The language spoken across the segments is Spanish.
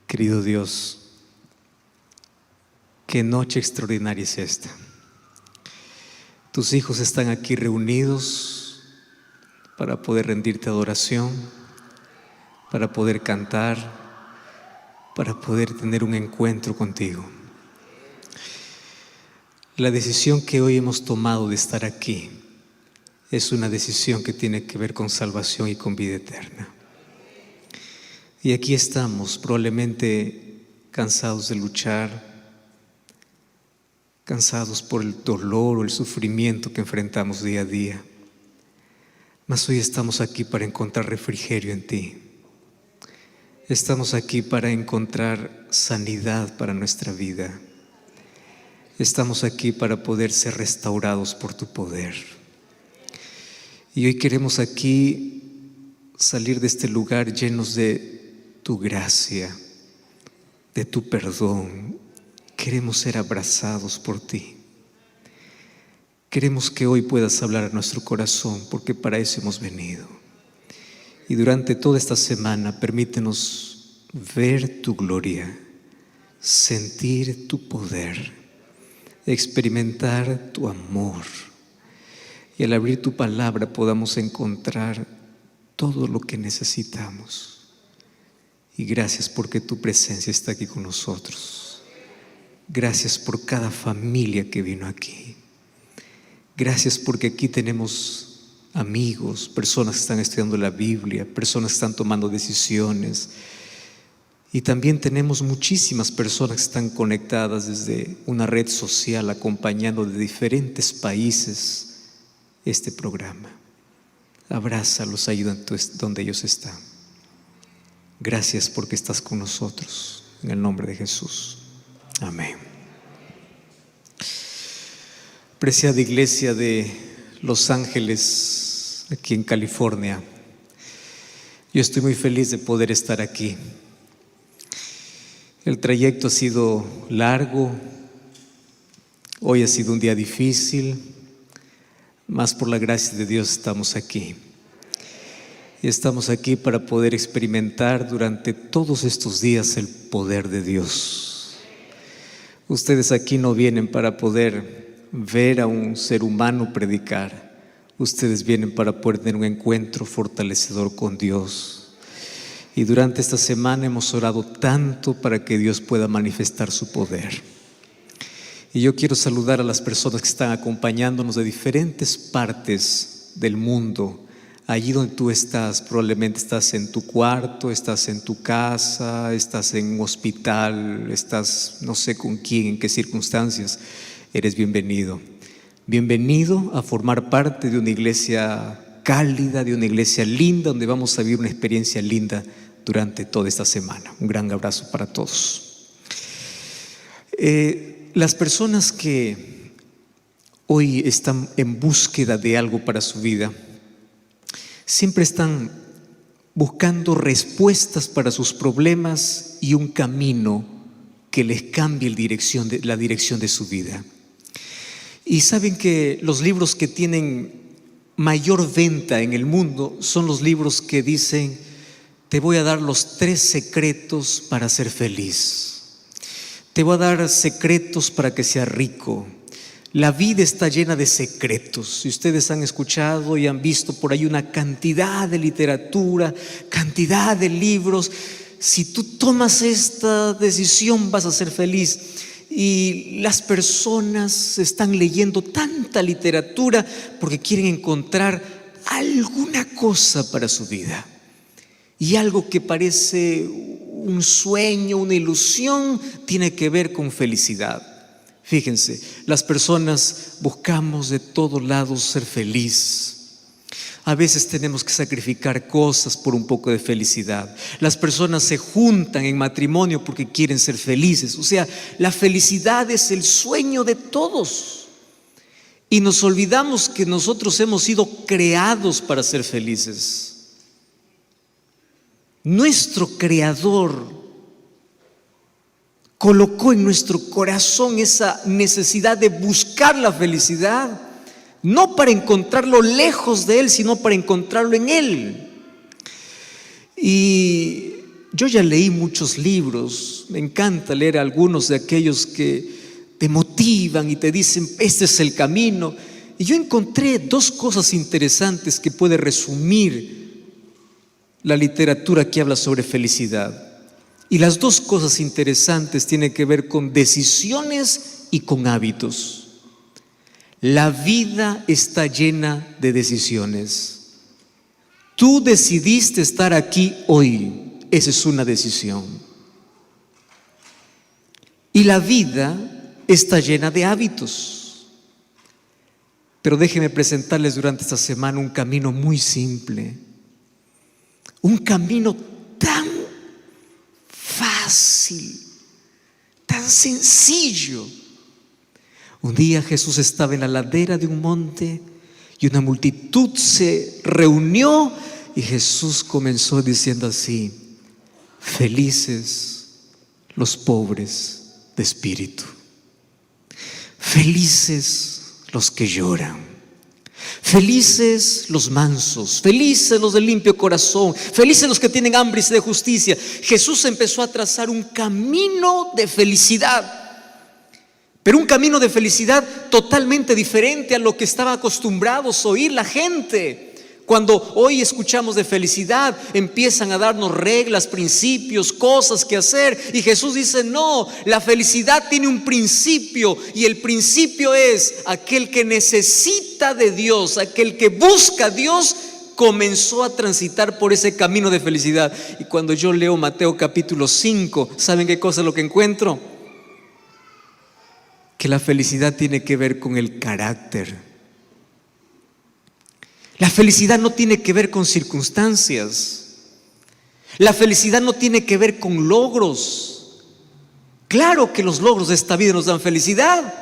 Querido Dios, qué noche extraordinaria es esta. Tus hijos están aquí reunidos para poder rendirte adoración, para poder cantar, para poder tener un encuentro contigo. La decisión que hoy hemos tomado de estar aquí es una decisión que tiene que ver con salvación y con vida eterna. Y aquí estamos, probablemente cansados de luchar, cansados por el dolor o el sufrimiento que enfrentamos día a día. Mas hoy estamos aquí para encontrar refrigerio en ti. Estamos aquí para encontrar sanidad para nuestra vida. Estamos aquí para poder ser restaurados por tu poder. Y hoy queremos aquí salir de este lugar llenos de tu gracia, de tu perdón. Queremos ser abrazados por ti. Queremos que hoy puedas hablar a nuestro corazón, porque para eso hemos venido. Y durante toda esta semana permítenos ver tu gloria, sentir tu poder, experimentar tu amor. Y al abrir tu palabra podamos encontrar todo lo que necesitamos. Y gracias porque tu presencia está aquí con nosotros. Gracias por cada familia que vino aquí. Gracias porque aquí tenemos amigos, personas que están estudiando la Biblia, personas que están tomando decisiones. Y también tenemos muchísimas personas que están conectadas desde una red social, acompañando de diferentes países este programa. Abrázalos, ayúdanos donde ellos están. Gracias porque estás con nosotros. En el nombre de Jesús. Amén. Preciada iglesia de Los Ángeles, aquí en California, yo estoy muy feliz de poder estar aquí. El trayecto ha sido largo, hoy ha sido un día difícil, mas por la gracia de Dios estamos aquí. Y estamos aquí para poder experimentar durante todos estos días el poder de Dios. Ustedes aquí no vienen para poder ver a un ser humano predicar. Ustedes vienen para poder tener un encuentro fortalecedor con Dios. Y durante esta semana hemos orado tanto para que Dios pueda manifestar su poder. Y yo quiero saludar a las personas que están acompañándonos de diferentes partes del mundo. Allí donde tú estás, probablemente estás en tu cuarto, estás en tu casa, estás en un hospital, estás no sé con quién, en qué circunstancias. Eres bienvenido. Bienvenido a formar parte de una iglesia cálida, de una iglesia linda, donde vamos a vivir una experiencia linda durante toda esta semana. Un gran abrazo para todos. Las personas que hoy están en búsqueda de algo para su vida, siempre están buscando respuestas para sus problemas y un camino que les cambie la dirección de su vida. Y saben que los libros que tienen mayor venta en el mundo son los libros que dicen: te voy a dar los 3 secretos para ser feliz. Te voy a dar secretos para que seas rico. La vida está llena de secretos. Si ustedes han escuchado y han visto por ahí una cantidad de literatura, cantidad de libros. Si tú tomas esta decisión vas a ser feliz. Y las personas están leyendo tanta literatura porque quieren encontrar alguna cosa para su vida. Y algo que parece un sueño, una ilusión, tiene que ver con felicidad. Fíjense, las personas buscamos de todos lados ser feliz. A veces tenemos que sacrificar cosas por un poco de felicidad. Las personas se juntan en matrimonio porque quieren ser felices. O sea, la felicidad es el sueño de todos. Y nos olvidamos que nosotros hemos sido creados para ser felices. Nuestro Creador colocó en nuestro corazón esa necesidad de buscar la felicidad, no para encontrarlo lejos de Él, sino para encontrarlo en Él. Y yo ya leí muchos libros, me encanta leer algunos de aquellos que te motivan y te dicen, este es el camino. Y yo encontré dos cosas interesantes que puede resumir la literatura que habla sobre felicidad. Y las dos cosas interesantes tienen que ver con decisiones y con hábitos. La vida está llena de decisiones. Tú decidiste estar aquí hoy. Esa es una decisión. Y la vida está llena de hábitos. Pero déjenme presentarles durante esta semana un camino muy simple. Un camino tan fácil, tan sencillo. Un día Jesús estaba en la ladera de un monte y una multitud se reunió y Jesús comenzó diciendo así: felices los pobres de espíritu, felices los que lloran, felices los mansos, felices los de limpio corazón, felices los que tienen hambre y sed de justicia. Jesús empezó a trazar un camino de felicidad, pero un camino de felicidad totalmente diferente a lo que estaba acostumbrados a oír la gente. Cuando hoy escuchamos de felicidad, empiezan a darnos reglas, principios, cosas que hacer. Y Jesús dice, no, la felicidad tiene un principio. Y el principio es aquel que necesita de Dios, aquel que busca a Dios, comenzó a transitar por ese camino de felicidad. Y cuando yo leo Mateo capítulo 5, ¿saben qué cosa es lo que encuentro? Que la felicidad tiene que ver con el carácter. La felicidad no tiene que ver con circunstancias. La felicidad no tiene que ver con logros. Claro que los logros de esta vida nos dan felicidad.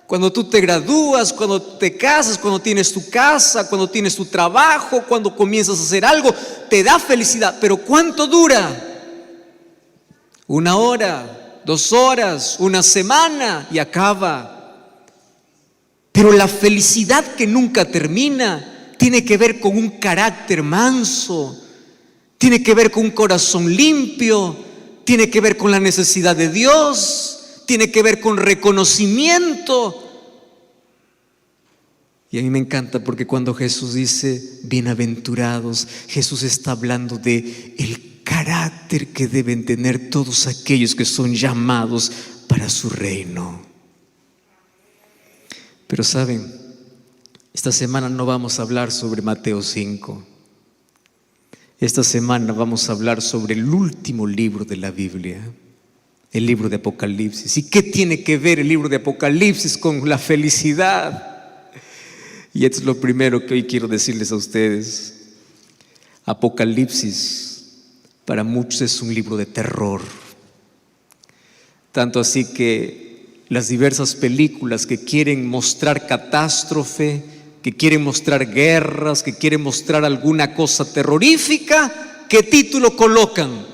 Cuando tú te gradúas, cuando te casas, cuando tienes tu casa, cuando tienes tu trabajo, cuando comienzas a hacer algo, te da felicidad. Pero ¿cuánto dura? 1 hora, 2 horas, 1 semana y acaba. Pero la felicidad que nunca termina tiene que ver con un carácter manso, tiene que ver con un corazón limpio, tiene que ver con la necesidad de Dios, tiene que ver con reconocimiento. Y a mí me encanta porque cuando Jesús dice bienaventurados, Jesús está hablando de el carácter que deben tener todos aquellos que son llamados para su reino. Pero saben, esta semana no vamos a hablar sobre Mateo 5. Esta semana vamos a hablar sobre el último libro de la Biblia, el libro de Apocalipsis. ¿Y qué tiene que ver el libro de Apocalipsis con la felicidad? Y esto es lo primero que hoy quiero decirles a ustedes. Apocalipsis para muchos es un libro de terror. Tanto así que las diversas películas que quieren mostrar catástrofe, que quieren mostrar guerras, que quieren mostrar alguna cosa terrorífica, ¿qué título colocan?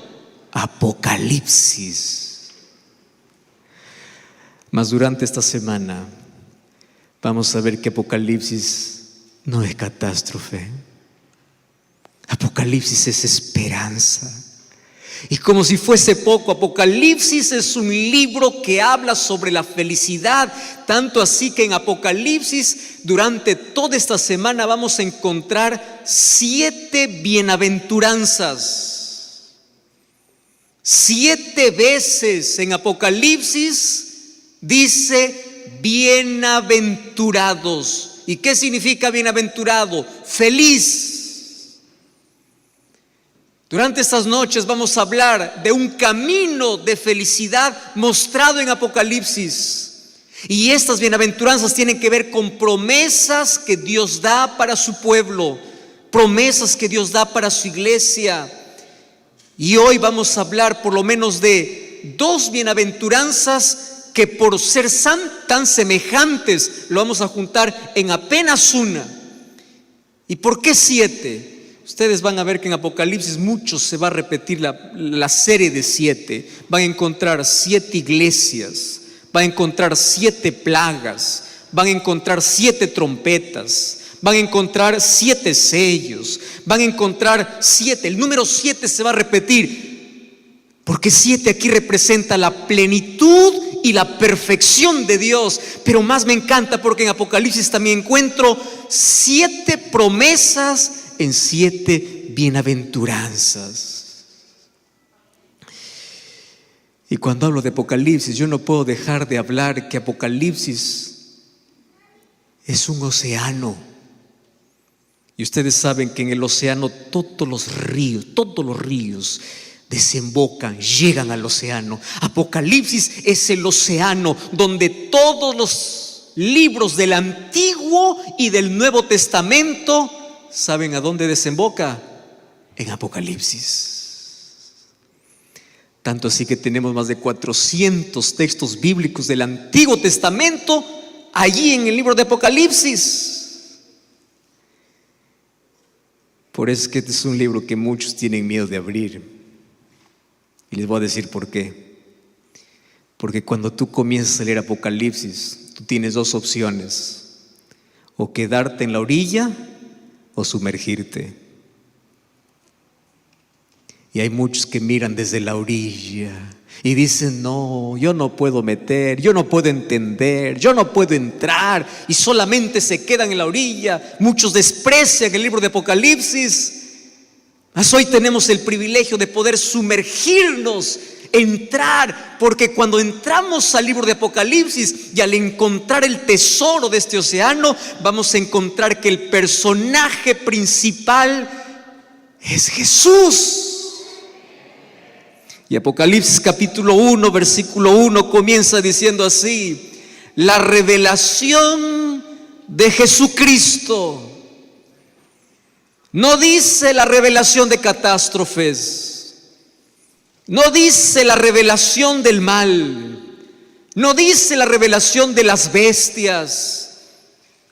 Apocalipsis. Mas durante esta semana vamos a ver que Apocalipsis no es catástrofe. Apocalipsis es esperanza. Y como si fuese poco, Apocalipsis es un libro que habla sobre la felicidad. Tanto así que en Apocalipsis, durante toda esta semana vamos a encontrar 7 bienaventuranzas. 7 veces en Apocalipsis dice bienaventurados. ¿Y qué significa bienaventurado? Feliz. Durante estas noches vamos a hablar de un camino de felicidad mostrado en Apocalipsis. Y estas bienaventuranzas tienen que ver con promesas que Dios da para su pueblo, promesas que Dios da para su iglesia. Y hoy vamos a hablar por lo menos de 2 bienaventuranzas que por ser tan semejantes lo vamos a juntar en apenas una. ¿Y por qué 7? Ustedes van a ver que en Apocalipsis mucho se va a repetir la serie de 7. Van a encontrar 7 iglesias, van a encontrar 7 plagas, van a encontrar 7 trompetas, van a encontrar 7 sellos, van a encontrar 7. El número 7 se va a repetir. Porque 7 aquí representa la plenitud y la perfección de Dios. Pero más me encanta porque en Apocalipsis también encuentro 7 promesas en 7 bienaventuranzas. Y cuando hablo de Apocalipsis, yo no puedo dejar de hablar que Apocalipsis es un océano. Y ustedes saben que en el océano todos los ríos desembocan, llegan al océano. Apocalipsis es el océano donde todos los libros del Antiguo y del Nuevo Testamento, ¿saben a dónde desemboca? En Apocalipsis. Tanto así que tenemos más de 400 textos bíblicos del Antiguo Testamento allí en el libro de Apocalipsis. Por eso es que este es un libro que muchos tienen miedo de abrir. Y les voy a decir por qué. Porque cuando tú comienzas a leer Apocalipsis, tú tienes 2 opciones: o quedarte en la orilla o sumergirte. Y hay muchos que miran desde la orilla y dicen: no, yo no puedo meter, yo no puedo entender, yo no puedo entrar, y solamente se quedan en la orilla. Muchos desprecian el libro de Apocalipsis. Mas hoy tenemos el privilegio de poder sumergirnos, entrar, porque cuando entramos al libro de Apocalipsis y al encontrar el tesoro de este océano, vamos a encontrar que el personaje principal es Jesús. Y Apocalipsis capítulo 1, versículo 1 comienza diciendo así: la revelación de Jesucristo. No dice la revelación de catástrofes, no dice la revelación del mal, no dice la revelación de las bestias.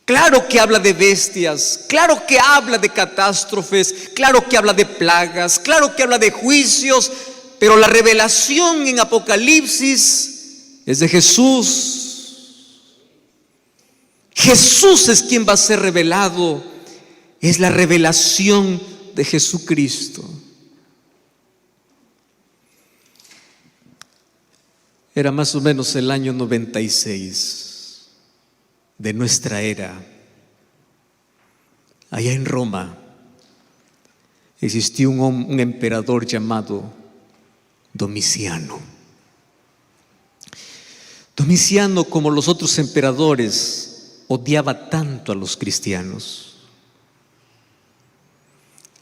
Claro que habla de bestias, claro que habla de catástrofes, claro que habla de plagas, claro que habla de juicios, pero la revelación en Apocalipsis es de Jesús. Jesús es quien va a ser revelado. Es la revelación de Jesucristo. Era más o menos el año 96 de nuestra era. Allá en Roma existió un emperador llamado Domiciano. Domiciano, como los otros emperadores, odiaba tanto a los cristianos.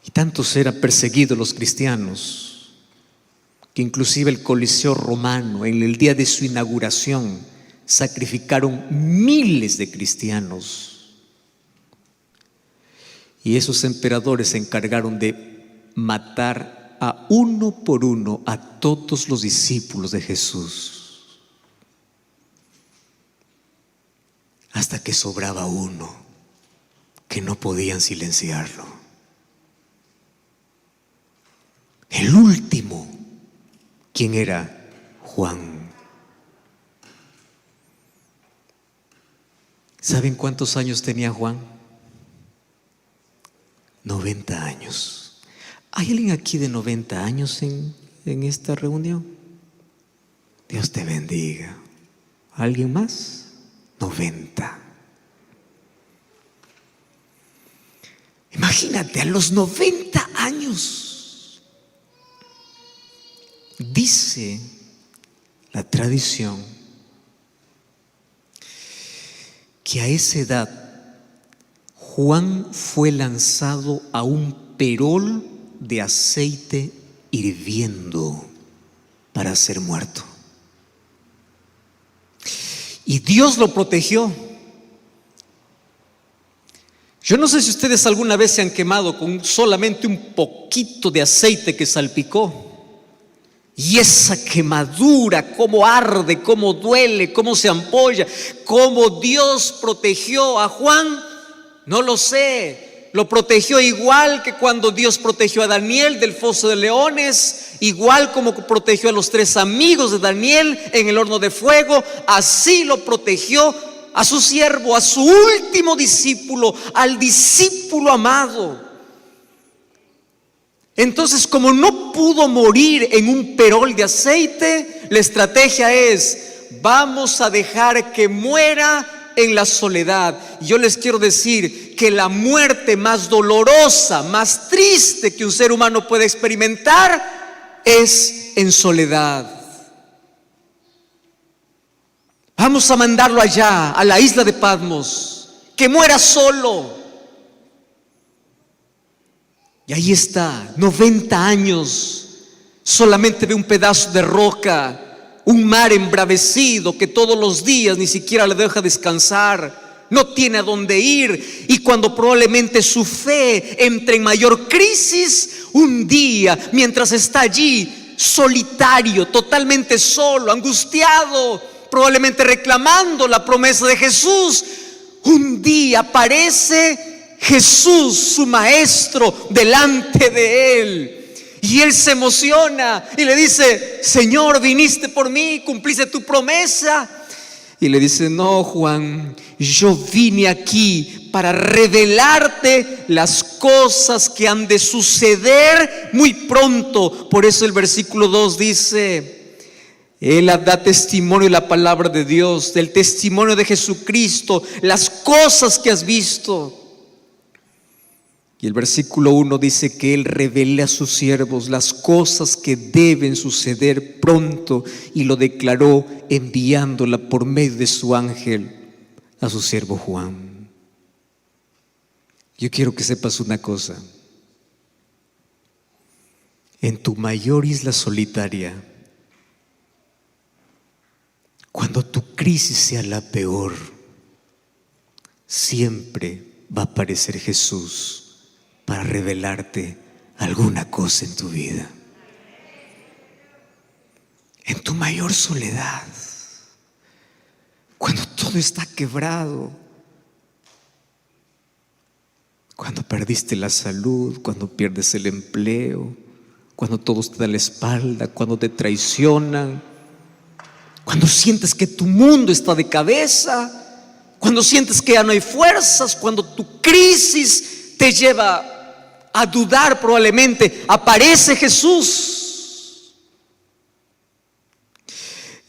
Y tantos eran perseguidos los cristianos, que inclusive el Coliseo romano, en el día de su inauguración, sacrificaron miles de cristianos. Y esos emperadores se encargaron de matar a uno por uno a todos los discípulos de Jesús, hasta que sobraba uno que no podían silenciarlo. El último, ¿quién era? Juan. ¿Saben cuántos años tenía Juan? 90 años. ¿Hay alguien aquí de 90 años en esta reunión? Dios te bendiga. ¿Alguien más? 90. Imagínate, a los 90 años. Dice la tradición que a esa edad Juan fue lanzado a un perol de aceite hirviendo para ser muerto. Y Dios lo protegió. Yo no sé si ustedes alguna vez se han quemado con solamente un poquito de aceite que salpicó. Y esa quemadura, cómo arde, cómo duele, cómo se ampolla, cómo Dios protegió a Juan, no lo sé. Lo protegió igual que cuando Dios protegió a Daniel del foso de leones, igual como protegió a los 3 amigos de Daniel en el horno de fuego. Así lo protegió a su siervo, a su último discípulo, al discípulo amado. Entonces, como no pudo morir en un perol de aceite, la estrategia es: vamos a dejar que muera en la soledad. Y yo les quiero decir que la muerte más dolorosa, más triste que un ser humano puede experimentar es en soledad. Vamos a mandarlo allá, a la isla de Patmos, que muera solo. Y ahí está, 90 años, solamente ve un pedazo de roca, un mar embravecido que todos los días ni siquiera le deja descansar, no tiene a dónde ir. Y cuando probablemente su fe entre en mayor crisis, un día, mientras está allí, solitario, totalmente solo, angustiado, probablemente reclamando la promesa de Jesús, un día aparece Jesús, su maestro, delante de él. Y él se emociona y le dice: Señor, viniste por mí, cumpliste tu promesa. Y le dice: no, Juan, yo vine aquí para revelarte las cosas que han de suceder muy pronto. Por eso el versículo 2 dice: Él da testimonio de la palabra de Dios, del testimonio de Jesucristo, las cosas que has visto. Y el versículo 1 dice que Él revela a sus siervos las cosas que deben suceder pronto, y lo declaró enviándola por medio de su ángel a su siervo Juan. Yo quiero que sepas una cosa: en tu mayor isla solitaria, cuando tu crisis sea la peor, siempre va a aparecer Jesús para revelarte alguna cosa en tu vida. En tu mayor soledad, cuando todo está quebrado, cuando perdiste la salud, cuando pierdes el empleo, cuando todos te dan la espalda, cuando te traicionan, cuando sientes que tu mundo está de cabeza, cuando sientes que ya no hay fuerzas, cuando tu crisis te lleva a dudar, probablemente aparece Jesús.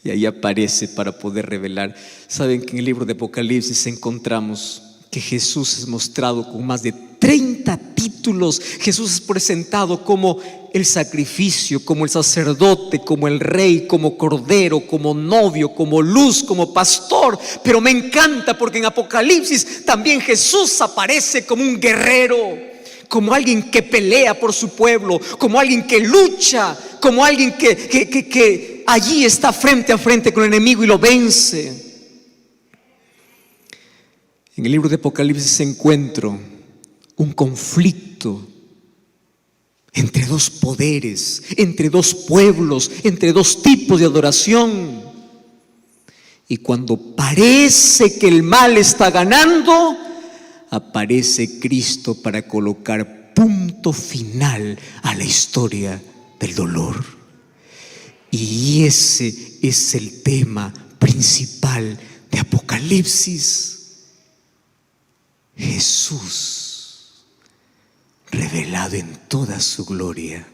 Y ahí aparece para poder revelar. Saben que en el libro de Apocalipsis encontramos que Jesús es mostrado con más de 30 títulos. Jesús es presentado como el sacrificio, como el sacerdote, como el rey, como cordero, como novio, como luz, como pastor. Pero me encanta porque en Apocalipsis también Jesús aparece como un guerrero, como alguien que pelea por su pueblo, como alguien que lucha, como alguien que allí está frente a frente con el enemigo y lo vence. En el libro de Apocalipsis encuentro un conflicto entre dos poderes, entre dos pueblos, entre dos tipos de adoración. Y cuando parece que el mal está ganando, aparece Cristo para colocar punto final a la historia del dolor. Y ese es el tema principal de Apocalipsis. Jesús revelado en toda su gloria.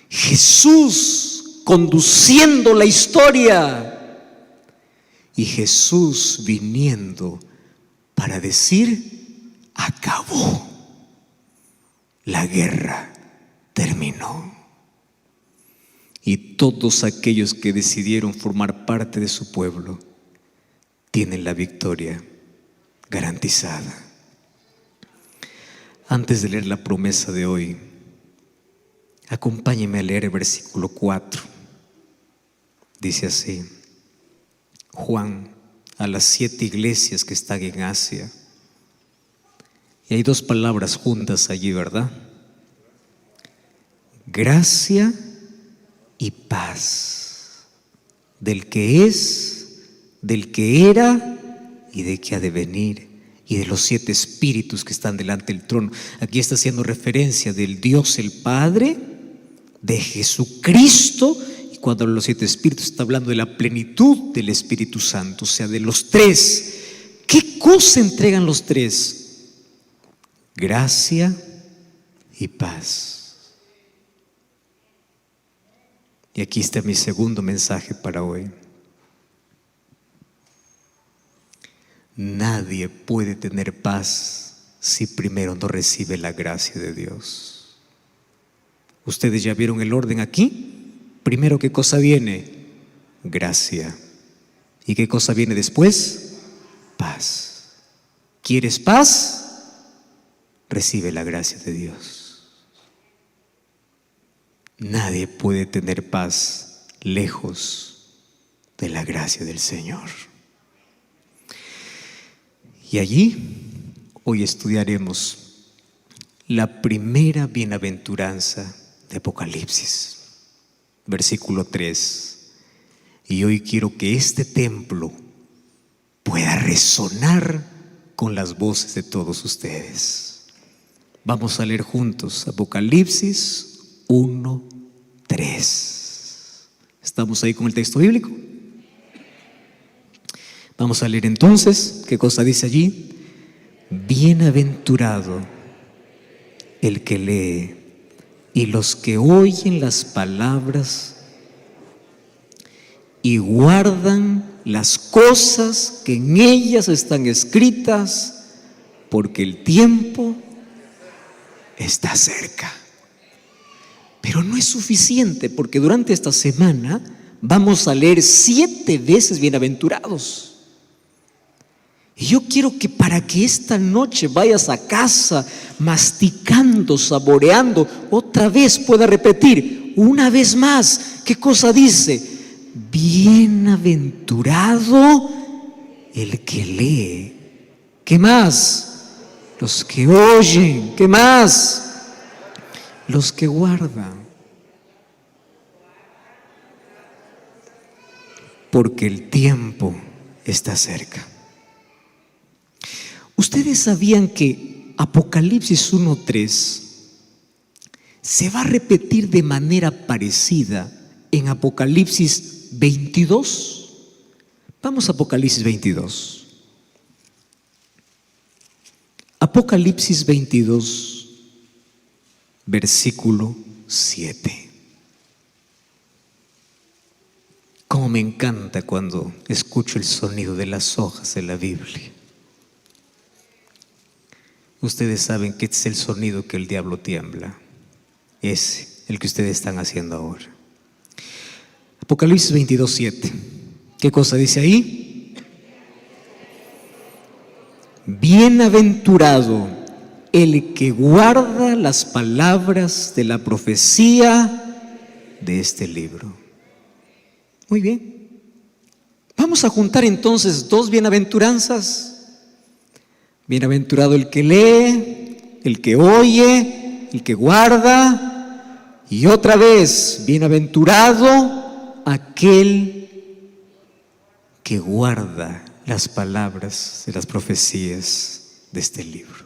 Jesús conduciendo la historia. Y Jesús viniendo para decir: acabó. La guerra terminó. Y todos aquellos que decidieron formar parte de su pueblo tienen la victoria garantizada. Antes de leer la promesa de hoy, acompáñeme a leer el versículo 4. Dice así: Juan, a las 7 iglesias que están en Asia. Y hay 2 palabras juntas allí, ¿verdad? Gracia y paz, del que es, del que era y de que ha de venir, y de los 7 espíritus que están delante del trono. Aquí está haciendo referencia del Dios el Padre, de Jesucristo. Y cuando habla de los 7 espíritus, está hablando de la plenitud del Espíritu Santo, o sea, de los 3. ¿Qué cosa entregan los 3? Gracia y paz. Y aquí está mi segundo mensaje para hoy. Nadie puede tener paz si primero no recibe la gracia de Dios. ¿Ustedes ya vieron el orden aquí? Primero, ¿qué cosa viene? Gracia. ¿Y qué cosa viene después? Paz. ¿Quieres paz? Recibe la gracia de Dios. Nadie puede tener paz lejos de la gracia del Señor. Y allí hoy estudiaremos la primera bienaventuranza de Apocalipsis, versículo 3. Y hoy quiero que este templo pueda resonar con las voces de todos ustedes. Vamos a leer juntos Apocalipsis 1:3. ¿Estamos ahí con el texto bíblico? Vamos a leer entonces, ¿qué cosa dice allí? Bienaventurado el que lee y los que oyen las palabras y guardan las cosas que en ellas están escritas, porque el tiempo está cerca. Pero no es suficiente, porque durante esta semana vamos a leer 7 veces bienaventurados. Y yo quiero que para que esta noche vayas a casa masticando, saboreando, otra vez pueda repetir una vez más. ¿Qué cosa dice? Bienaventurado el que lee. ¿Qué más? Los que oyen. ¿Qué más? Los que guardan. Porque el tiempo está cerca. ¿Ustedes sabían que Apocalipsis 1:3 se va a repetir de manera parecida en Apocalipsis 22? Vamos a Apocalipsis 22. Apocalipsis 22, versículo 7. Cómo me encanta cuando escucho el sonido de las hojas de la Biblia. Ustedes saben que es el sonido que el diablo tiembla. Es el que ustedes están haciendo ahora. Apocalipsis 22:7. ¿Qué cosa dice ahí? Bienaventurado el que guarda las palabras de la profecía de este libro. Muy bien. Vamos a juntar entonces 2 bienaventuranzas. Bienaventurado el que lee, el que oye, el que guarda. Y otra vez, bienaventurado aquel que guarda las palabras de las profecías de este libro.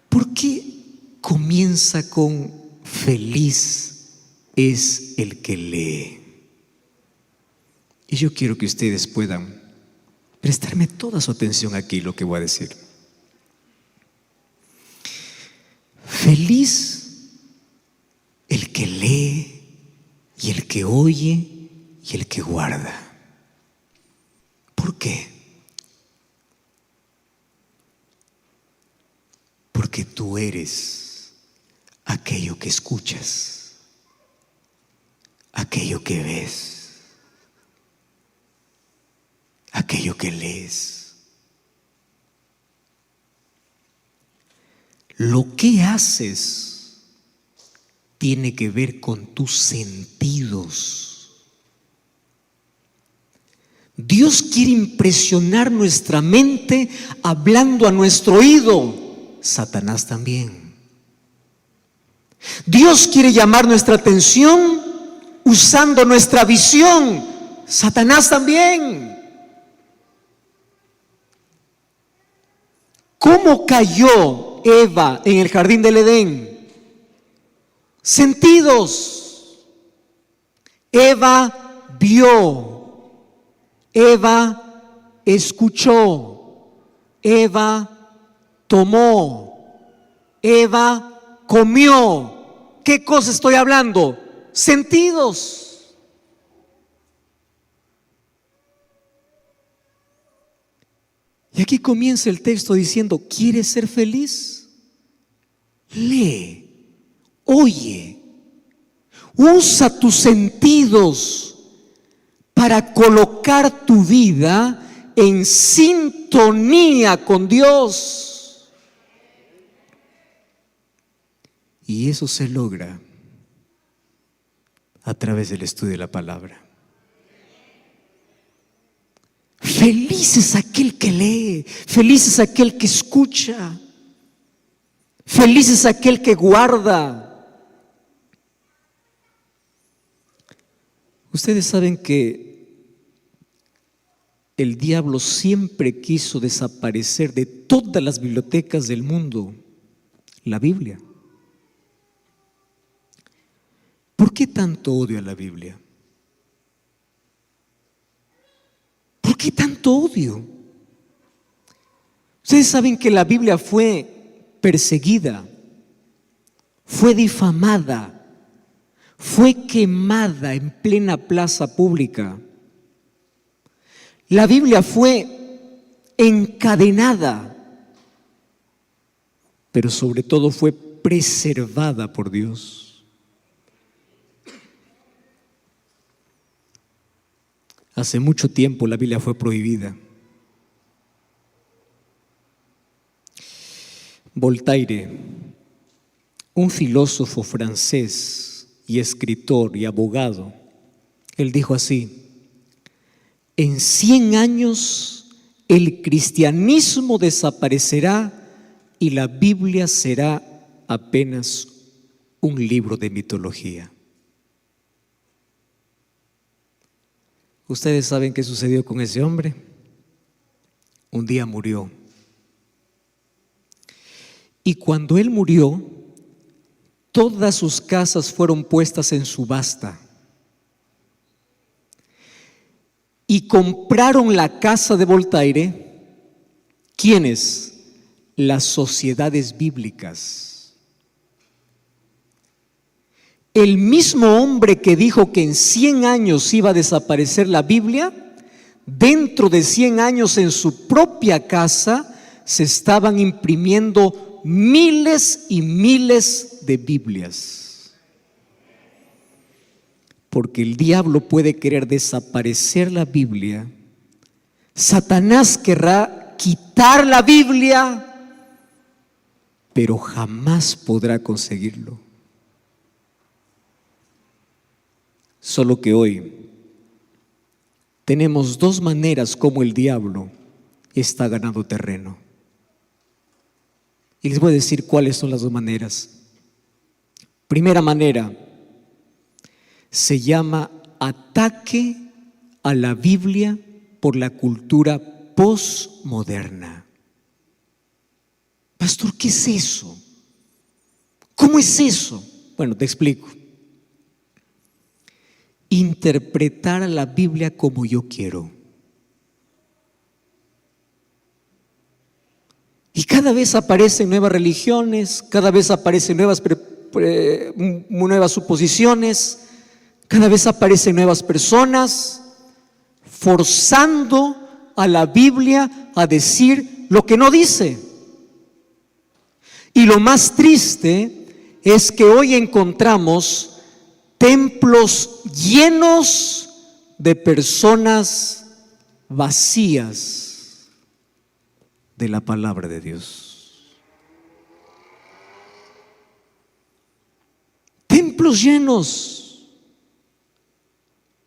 ¿Por qué comienza con feliz es el que lee? Y yo quiero que ustedes puedan prestarme toda su atención aquí, lo que voy a decir. Feliz el que lee y el que oye y el que guarda. ¿Por qué? Porque tú eres aquello que escuchas, aquello que ves, aquello que lees. Lo que haces tiene que ver con tus sentidos. Dios quiere impresionar nuestra mente hablando a nuestro oído. Satanás también. Dios quiere llamar nuestra atención usando nuestra visión. Satanás también. ¿Cómo cayó Eva en el jardín del Edén? Sentidos. Eva vio. Eva escuchó. Eva tomó. Eva comió. ¿Qué cosa estoy hablando? sentidos. Y aquí comienza el texto diciendo: ¿quieres ser feliz? Lee, oye, usa tus sentidos para colocar tu vida en sintonía con Dios. Y eso se logra a través del estudio de la palabra. Feliz es aquel que lee, feliz es aquel que escucha, feliz es aquel que guarda. Ustedes saben que el diablo siempre quiso desaparecer de todas las bibliotecas del mundo la Biblia. ¿Por qué tanto odio a la Biblia? ¿Por qué tanto odio? Ustedes saben que la Biblia fue perseguida, fue difamada, fue quemada en plena plaza pública. La Biblia fue encadenada, pero sobre todo fue preservada por Dios. Hace mucho tiempo la Biblia fue prohibida. Voltaire, un filósofo francés y escritor y abogado, él dijo así: en 100 años el cristianismo desaparecerá y la Biblia será apenas un libro de mitología. ¿Ustedes saben qué sucedió con ese hombre? Un día murió. Y cuando él murió, todas sus casas fueron puestas en subasta. Y compraron la casa de Voltaire, ¿quiénes? Las sociedades bíblicas. El mismo hombre que dijo que en 100 años iba a desaparecer la Biblia, dentro de 100 años en su propia casa se estaban imprimiendo miles y miles de Biblias. Porque el diablo puede querer desaparecer la Biblia, Satanás querrá quitar la Biblia, pero jamás podrá conseguirlo. Solo que hoy tenemos dos maneras como el diablo está ganando terreno. Y les voy a decir cuáles son las dos maneras. Primera manera, se llama ataque a la Biblia por la cultura posmoderna. Pastor, ¿qué es eso? ¿Cómo es eso? Bueno, te explico. Interpretar a la Biblia como yo quiero. Y cada vez aparecen nuevas religiones, cada vez aparecen nuevas suposiciones, cada vez aparecen nuevas personas forzando a la Biblia a decir lo que no dice. Y lo más triste es que hoy encontramos templos llenos de personas vacías de la palabra de Dios. Templos llenos,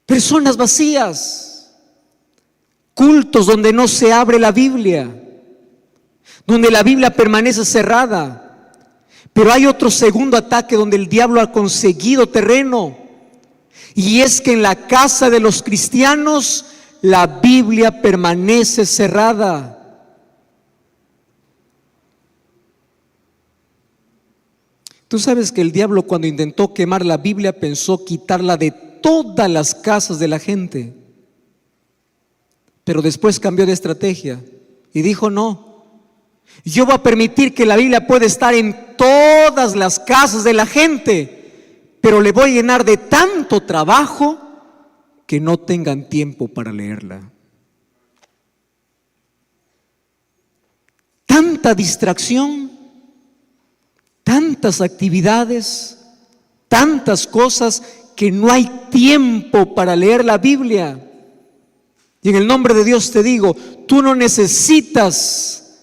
personas vacías, cultos donde no se abre la Biblia, donde la Biblia permanece cerrada. Pero hay otro segundo ataque donde el diablo ha conseguido terreno, y es que en la casa de los cristianos la Biblia permanece cerrada. Tú sabes que el diablo, cuando intentó quemar la Biblia, pensó quitarla de todas las casas de la gente, pero después cambió de estrategia y dijo: no, yo voy a permitir que la Biblia pueda estar en todas las casas de la gente, pero le voy a llenar de tanto trabajo que no tengan tiempo para leerla. Tanta distracción, tantas actividades, tantas cosas que no hay tiempo para leer la Biblia. Y en el nombre de Dios te digo, tú no necesitas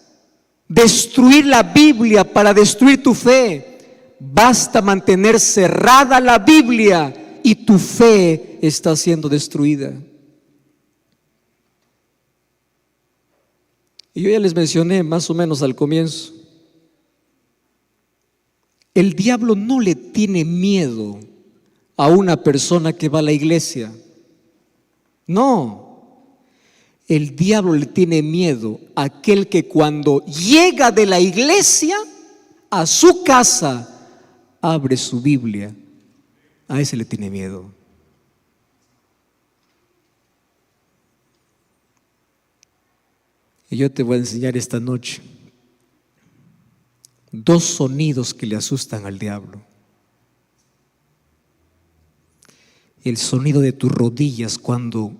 destruir la Biblia para destruir tu fe. Basta mantener cerrada la Biblia y tu fe está siendo destruida. Y yo ya les mencioné más o menos al comienzo. El diablo no le tiene miedo a una persona que va a la iglesia. No. El diablo le tiene miedo a aquel que cuando llega de la iglesia a su casa, abre su Biblia. A ese le tiene miedo. Y yo te voy a enseñar esta noche 2 sonidos que le asustan al diablo. El sonido de tus rodillas cuando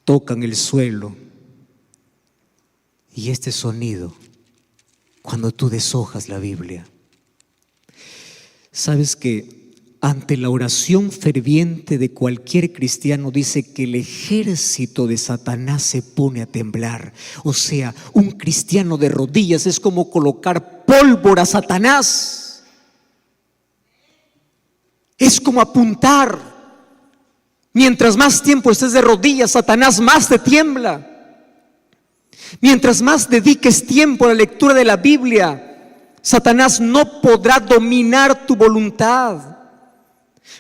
tocan el suelo, y este sonido cuando tú deshojas la Biblia. Sabes que ante la oración ferviente de cualquier cristiano dice que el ejército de Satanás se pone a temblar. O sea, un cristiano de rodillas es como colocar pólvora a Satanás. Es como apuntar. Mientras más tiempo estés de rodillas, Satanás más te tiembla. Mientras más dediques tiempo a la lectura de la Biblia, Satanás no podrá dominar tu voluntad.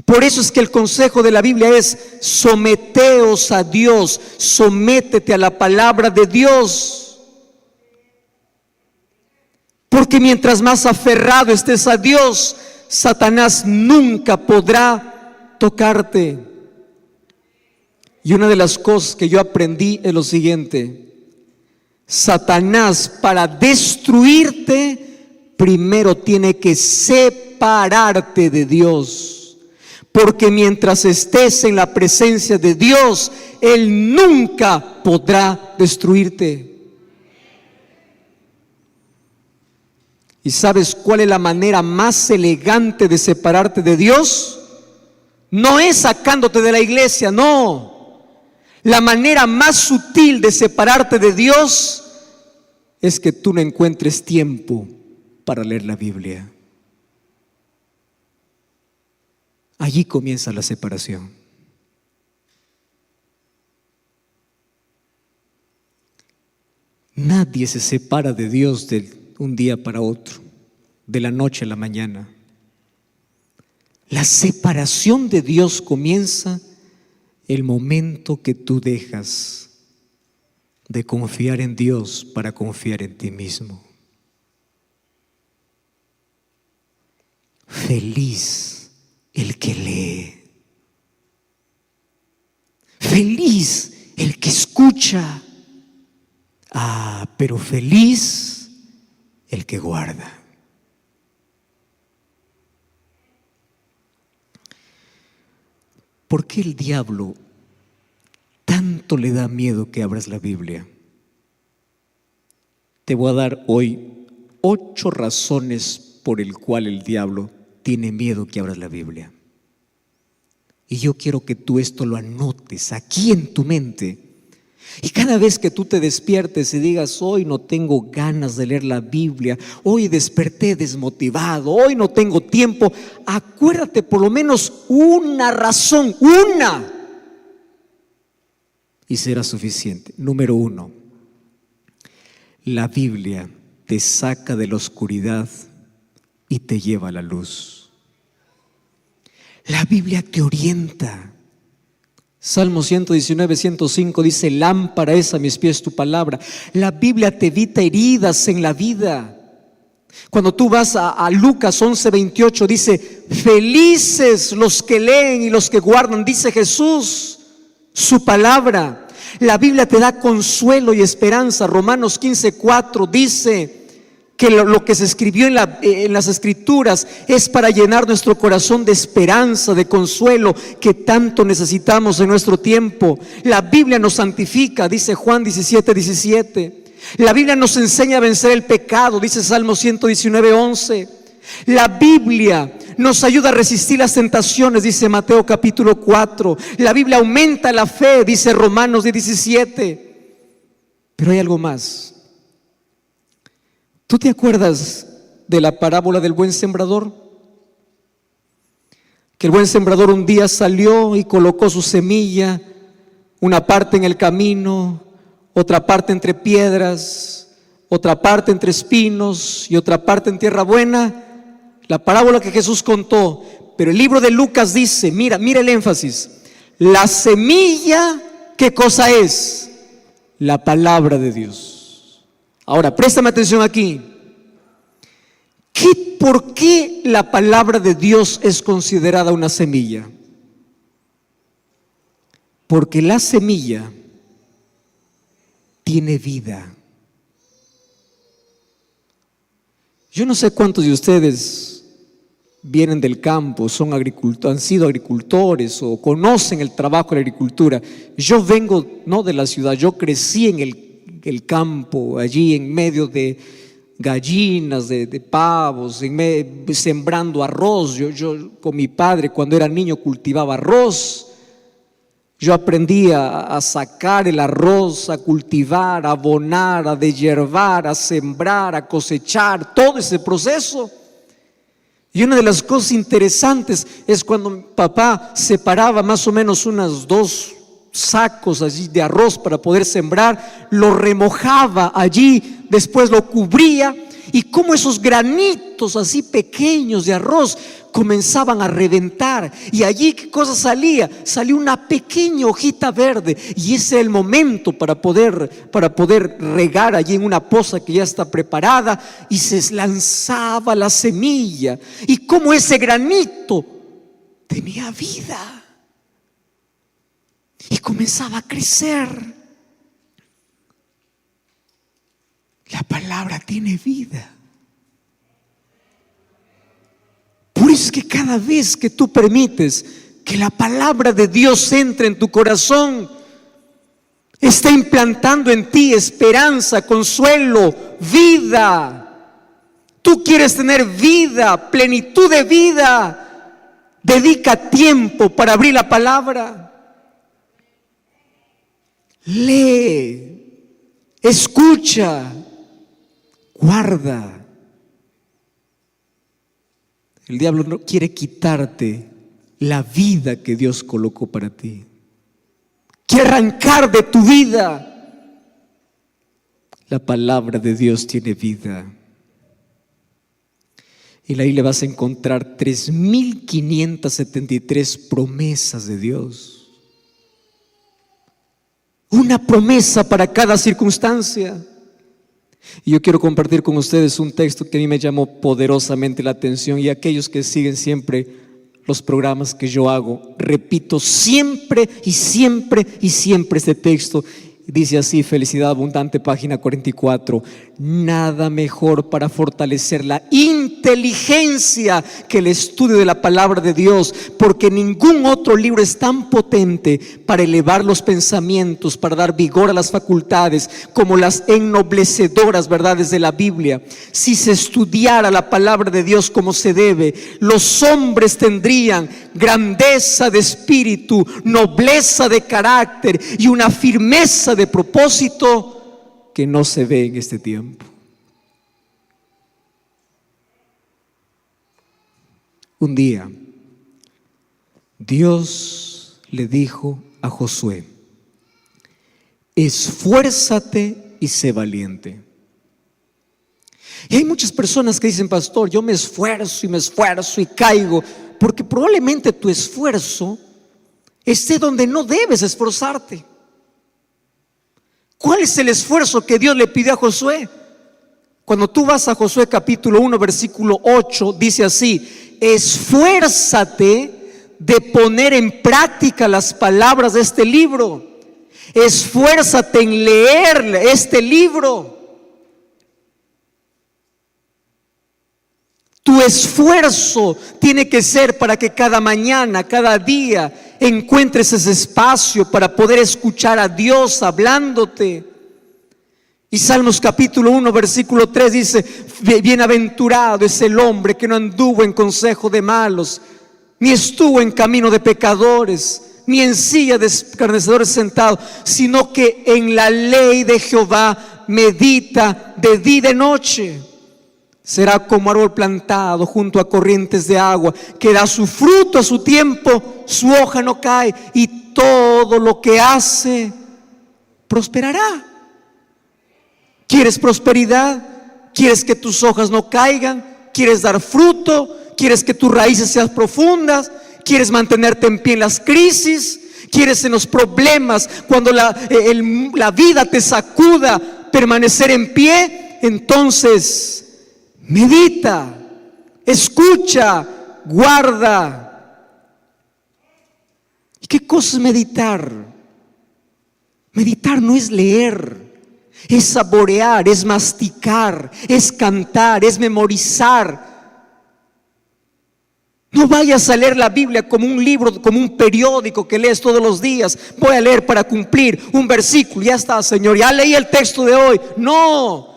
Por eso es que el consejo de la Biblia es: someteos a Dios, sométete a la palabra de Dios. Porque mientras más aferrado estés a Dios, Satanás nunca podrá tocarte. Y una de las cosas que yo aprendí es lo siguiente: Satanás, para destruirte, primero tiene que separarte de Dios. Porque mientras estés en la presencia de Dios, Él nunca podrá destruirte. ¿Y sabes cuál es la manera más elegante de separarte de Dios? No es sacándote de la iglesia, no. La manera más sutil de separarte de Dios es que tú no encuentres tiempo para leer la Biblia. Allí comienza la separación. Nadie se separa de Dios de un día para otro, de la noche a la mañana. La separación de Dios comienza el momento que tú dejas de confiar en Dios para confiar en ti mismo. Feliz el que lee. Feliz el que escucha. Pero feliz el que guarda. ¿Por qué el diablo tanto le da miedo que abras la Biblia? Te voy a dar hoy 8 razones por el cual el diablo tiene miedo que abras la Biblia. Y yo quiero que tú esto lo anotes aquí en tu mente. Y cada vez que tú te despiertes y digas: hoy no tengo ganas de leer la Biblia, hoy desperté desmotivado, hoy no tengo tiempo, acuérdate por lo menos una razón, una, y será suficiente. Número 1, la Biblia te saca de la oscuridad y te lleva a la luz. La Biblia te orienta. Salmo 119, 105 dice: lámpara es a mis pies tu palabra. La Biblia te evita heridas en la vida. Cuando tú vas a Lucas 11, 28 dice: felices los que leen y los que guardan, dice Jesús, su palabra. La Biblia te da consuelo y esperanza. Romanos 15, 4 dice: que lo que se escribió en las Escrituras es para llenar nuestro corazón de esperanza, de consuelo que tanto necesitamos en nuestro tiempo. La Biblia nos santifica, dice Juan 17:17. La Biblia nos enseña a vencer el pecado, dice Salmo 119:11. La Biblia nos ayuda a resistir las tentaciones, dice Mateo capítulo 4. La Biblia aumenta la fe, dice Romanos 17. Pero hay algo más. ¿Tú te acuerdas de la parábola del buen sembrador? Que el buen sembrador un día salió y colocó su semilla, una parte en el camino, otra parte entre piedras, otra parte entre espinos y otra parte en tierra buena. La parábola que Jesús contó. Pero el libro de Lucas dice, mira el énfasis, la semilla, ¿qué cosa es? La palabra de Dios. Ahora, préstame atención aquí. ¿Por qué la palabra de Dios es considerada una semilla? Porque la semilla tiene vida. Yo no sé cuántos de ustedes vienen del campo, son agricultores, han sido agricultores o conocen el trabajo de la agricultura. Yo vengo no de la ciudad, yo crecí en el campo, allí en medio de gallinas, de pavos, sembrando arroz. Yo con mi padre cuando era niño cultivaba arroz. Yo aprendí a sacar el arroz, a cultivar, a abonar, a deshiervar, a sembrar, a cosechar, todo ese proceso. Y una de las cosas interesantes es cuando mi papá separaba más o menos unas 2 sacos allí de arroz para poder sembrar, lo remojaba allí, después lo cubría, y como esos granitos así pequeños de arroz comenzaban a reventar, y allí ¿qué cosa salía? Salió una pequeña hojita verde, y ese es el momento para poder regar allí en una poza que ya está preparada, y se lanzaba la semilla, y como ese granito tenía vida y comenzaba a crecer. La palabra tiene vida. Por eso es que cada vez que tú permites que la palabra de Dios entre en tu corazón, está implantando en ti esperanza, consuelo, vida. Tú quieres tener vida, plenitud de vida. Dedica tiempo para abrir la palabra. Lee, escucha, guarda. El diablo no quiere quitarte la vida que Dios colocó para ti. Quiere arrancar de tu vida. La palabra de Dios tiene vida. Y ahí le vas a encontrar 3,573 promesas de Dios. Una promesa para cada circunstancia. Y yo quiero compartir con ustedes un texto que a mí me llamó poderosamente la atención, y aquellos que siguen siempre los programas que yo hago, repito siempre y siempre y siempre este texto. Dice así, Felicidad Abundante, página 44. Nada mejor para fortalecer la inteligencia que el estudio de la palabra de Dios, porque ningún otro libro es tan potente para elevar los pensamientos, para dar vigor a las facultades, como las ennoblecedoras verdades de la Biblia. Si se estudiara la palabra de Dios como se debe, los hombres tendrían grandeza de espíritu, nobleza de carácter y una firmeza de propósito que no se ve en este tiempo. Un día, Dios le dijo a Josué: esfuérzate y sé valiente. Y hay muchas personas que dicen: pastor, yo me esfuerzo y caigo, porque probablemente tu esfuerzo esté donde no debes esforzarte. ¿Cuál es el esfuerzo que Dios le pidió a Josué? Cuando tú vas a Josué capítulo 1 versículo 8, dice así: esfuérzate de poner en práctica las palabras de este libro. Esfuérzate en leer este libro. Tu esfuerzo tiene que ser para que cada mañana, cada día, encuentres ese espacio para poder escuchar a Dios hablándote. Y Salmos capítulo 1 versículo 3 dice: bienaventurado es el hombre que no anduvo en consejo de malos, ni estuvo en camino de pecadores, ni en silla de escarnecedores sentado, sino que en la ley de Jehová medita de día y de noche. Será como árbol plantado junto a corrientes de agua, que da su fruto a su tiempo, su hoja no cae, y todo lo que hace prosperará. ¿Quieres prosperidad? ¿Quieres que tus hojas no caigan? ¿Quieres dar fruto? ¿Quieres que tus raíces sean profundas? ¿Quieres mantenerte en pie en las crisis? ¿Quieres en los problemas, cuando la vida te sacuda, permanecer en pie? Entonces medita, escucha, guarda. ¿Y qué cosa es meditar? Meditar no es leer, es saborear, es masticar, es cantar, es memorizar. No vayas a leer la Biblia como un libro, como un periódico que lees todos los días. Voy a leer para cumplir un versículo, ya está, Señor, ya leí el texto de hoy. No,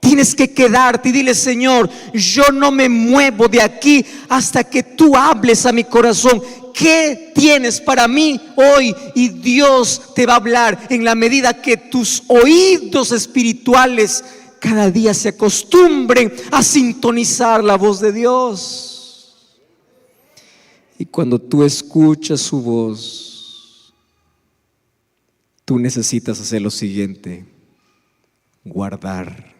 tienes que quedarte y dile: Señor, yo no me muevo de aquí hasta que tú hables a mi corazón. ¿Qué tienes para mí hoy? Y Dios te va a hablar en la medida que tus oídos espirituales cada día se acostumbren a sintonizar la voz de Dios. Y cuando tú escuchas su voz, tú necesitas hacer lo siguiente: guardar.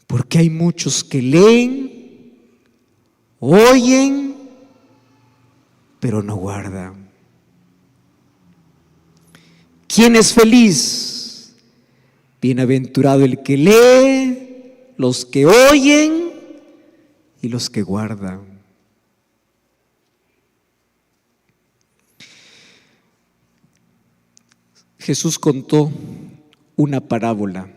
Porque hay muchos que leen, oyen, pero no guardan. ¿Quién es feliz? Bienaventurado el que lee, los que oyen y los que guardan. Jesús contó una parábola.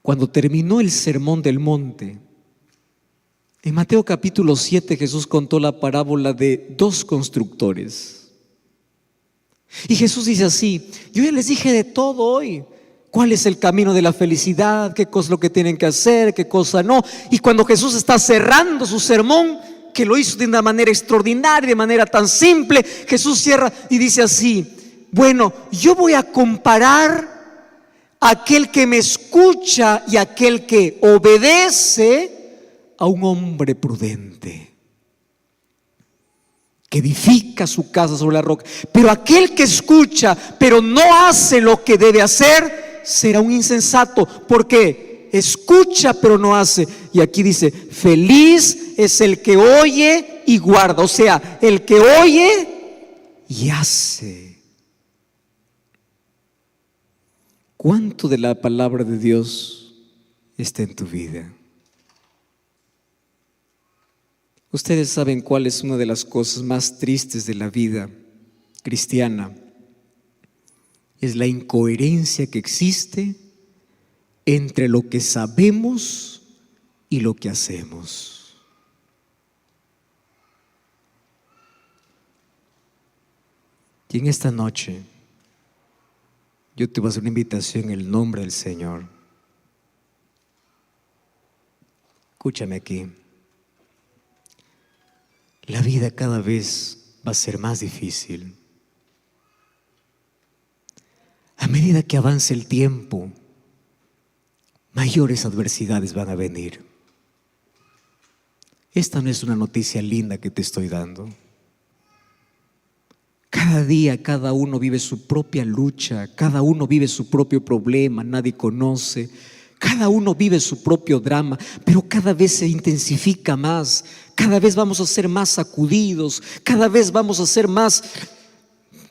Cuando terminó el sermón del monte, en Mateo capítulo 7, Jesús contó la parábola de dos constructores. Y Jesús dice así: yo ya les dije de todo hoy. ¿Cuál es el camino de la felicidad? ¿Qué cosa es lo que tienen que hacer? ¿Qué cosa no? Y cuando Jesús está cerrando su sermón, que lo hizo de una manera extraordinaria, de manera tan simple, Jesús cierra y dice así: bueno, yo voy a comparar a aquel que me escucha y aquel que obedece a un hombre prudente que edifica su casa sobre la roca. Pero aquel que escucha pero no hace lo que debe hacer será un insensato, porque escucha pero no hace. Y aquí dice: feliz es el que oye y guarda. O sea, el que oye y hace. ¿Cuánto de la palabra de Dios está en tu vida? Ustedes saben cuál es una de las cosas más tristes de la vida cristiana. Es la incoherencia que existe entre lo que sabemos y lo que hacemos. Y en esta noche yo te voy a hacer una invitación en el nombre del Señor. Escúchame aquí. La vida cada vez va a ser más difícil. A medida que avance el tiempo, mayores adversidades van a venir. Esta no es una noticia linda que te estoy dando. Cada día cada uno vive su propia lucha, cada uno vive su propio problema, nadie conoce. Cada uno vive su propio drama, pero cada vez se intensifica más. Cada vez vamos a ser más sacudidos, cada vez vamos a ser más,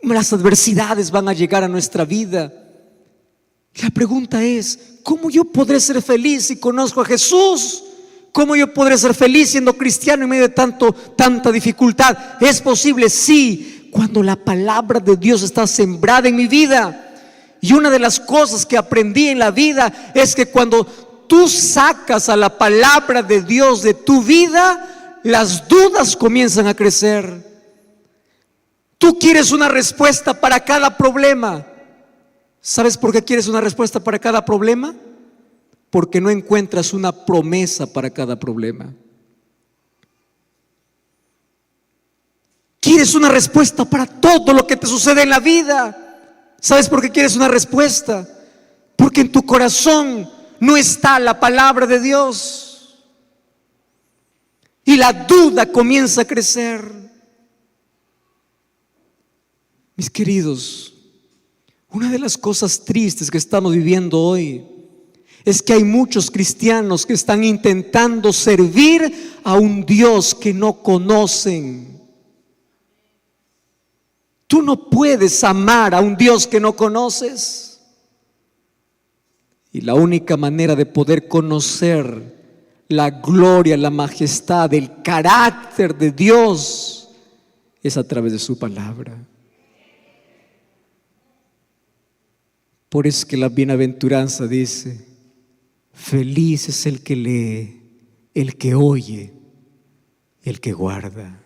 las adversidades van a llegar a nuestra vida. La pregunta es: ¿cómo yo podré ser feliz si conozco a Jesús? ¿Cómo yo podré ser feliz siendo cristiano en medio de tanta dificultad? ¿Es posible? Sí, cuando la palabra de Dios está sembrada en mi vida. Y una de las cosas que aprendí en la vida es que cuando tú sacas a la palabra de Dios de tu vida, las dudas comienzan a crecer. Tú quieres una respuesta para cada problema. ¿Sabes por qué quieres una respuesta para cada problema? Porque no encuentras una promesa para cada problema. Quieres una respuesta para todo lo que te sucede en la vida. ¿Sabes por qué quieres una respuesta? Porque en tu corazón no está la palabra de Dios. Y la duda comienza a crecer. Mis queridos, una de las cosas tristes que estamos viviendo hoy es que hay muchos cristianos que están intentando servir a un Dios que no conocen. Tú no puedes amar a un Dios que no conoces. Y la única manera de poder conocer la gloria, la majestad, el carácter de Dios es a través de su palabra. Por eso es que la bienaventuranza dice: feliz es el que lee, el que oye, el que guarda.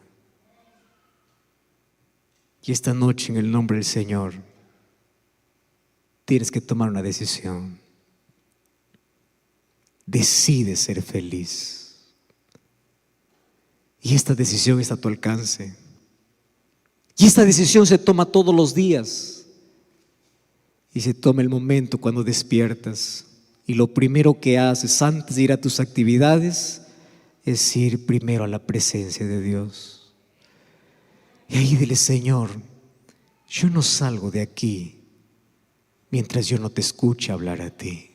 Y esta noche, en el nombre del Señor, tienes que tomar una decisión. Decide ser feliz. Y esta decisión está a tu alcance. Y esta decisión se toma todos los días. Y se toma el momento cuando despiertas. Y lo primero que haces antes de ir a tus actividades es ir primero a la presencia de Dios. Y ahí dile: Señor, yo no salgo de aquí mientras yo no te escuche hablar a ti.